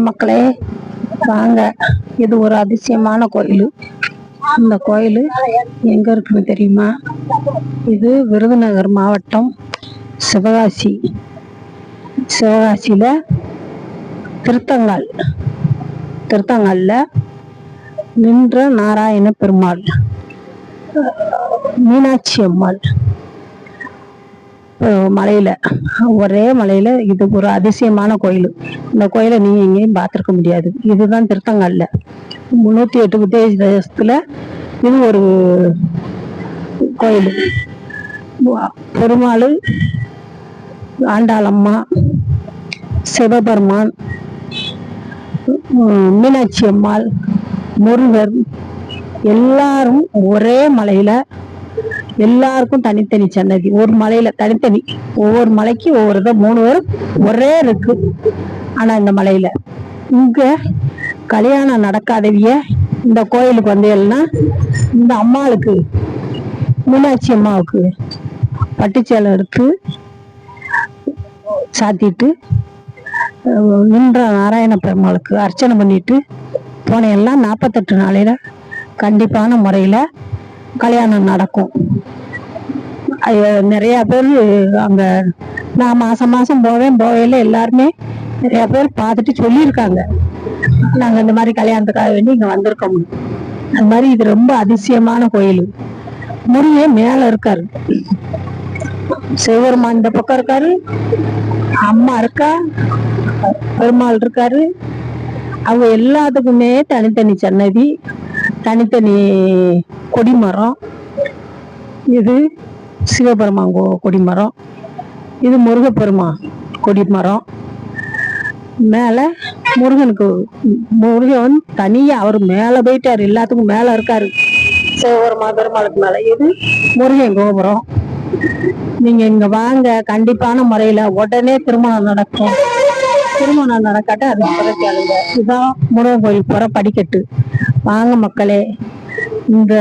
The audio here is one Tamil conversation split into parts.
மக்களே, வாங்க. இது ஒரு அதிசயமான கோயில். இந்த கோயில் எங்க இருக்குன்னு தெரியுமா? இது விருதுநகர் மாவட்டம், சிவகாசி. சிவகாசியில திருத்தங்கால்ல நின்ற நாராயண பெருமாள், மீனாட்சி அம்மாள் மலையில, ஒரே மலையில. இது ஒரு அதிசயமான கோயில். இந்த கோயிலை நீங்க எங்கேயும் பார்த்திருக்க முடியாது. இதுதான் திருத்தங்கால்ல 308 உத்தேசத்துல இது ஒரு கோயில். பெருமாள், ஆண்டாளம்மா, சிவபெருமான், மீனாட்சி அம்மாள், முருகர் எல்லாரும் ஒரே மலையில, எல்லாருக்கும் தனித்தனி சன்னதி. ஒரு மலையில தனித்தனி, ஒவ்வொரு மலைக்கு ஒவ்வொரு 3 பேர் ஒரே இருக்கு. ஆனா இந்த மலையில இங்க கல்யாணம் நடக்காதவிய இந்த கோயிலுக்கு வந்தீங்கன்னா, இந்த அம்மாளுக்கு, மீனாட்சி அம்மாவுக்கு பட்டுச்சேலை எடுத்து சாத்திட்டு, நின்ற நாராயண பெருமாளுக்கு அர்ச்சனை பண்ணிட்டு போன எல்லாம் 48 நாளையில கண்டிப்பான முறையில கல்யாணம் நடக்கும். நிறைய பேர் அங்க, நான் மாசம் போவையில எல்லாருமே நிறைய பேர் பார்த்துட்டு சொல்லியிருக்காங்க, நாங்க இந்த மாதிரி கல்யாணத்துக்காக வேண்டி இங்க வந்திருக்கோம். அது மாதிரி இது ரொம்ப அதிசயமான கோயில். முருகன் மேல இருக்காரு, சிவபெருமான் இந்த பக்கம் இருக்காரு, அம்மா இருக்கா, பெருமாள் இருக்காரு. அவங்க எல்லாத்துக்குமே தனித்தனி சன்னதி, தனித்தனி கொடிமரம். இது சிவபெருமான் கொடிமரம், இது முருகப்பெருமான் கொடிமரம். மேல முருகன் தனியா அவர் மேல போயிட்டாரு, எல்லாத்துக்கும் மேல இருக்காரு, சிவபெருமான் பெருமாளுக்கு மேல. இது முருகன் கோபுரம். நீங்க இங்க வாங்க, கண்டிப்பான முறையில உடனே திருமணம் நடக்கும். திருமணம் நடக்காட்ட அதுக்கு பிறகு கேளுங்க. இதுதான் முருகன் கோயில் போற படிக்கட்டு. வாங்க மக்களே, இந்த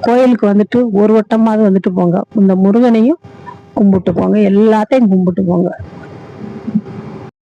கோயிலுக்கு வந்துட்டு ஒரு வட்டமாவது வந்துட்டு போங்க. இந்த முருகனையும் கும்பிட்டு போங்க, எல்லாத்தையும் கும்பிட்டு போங்க.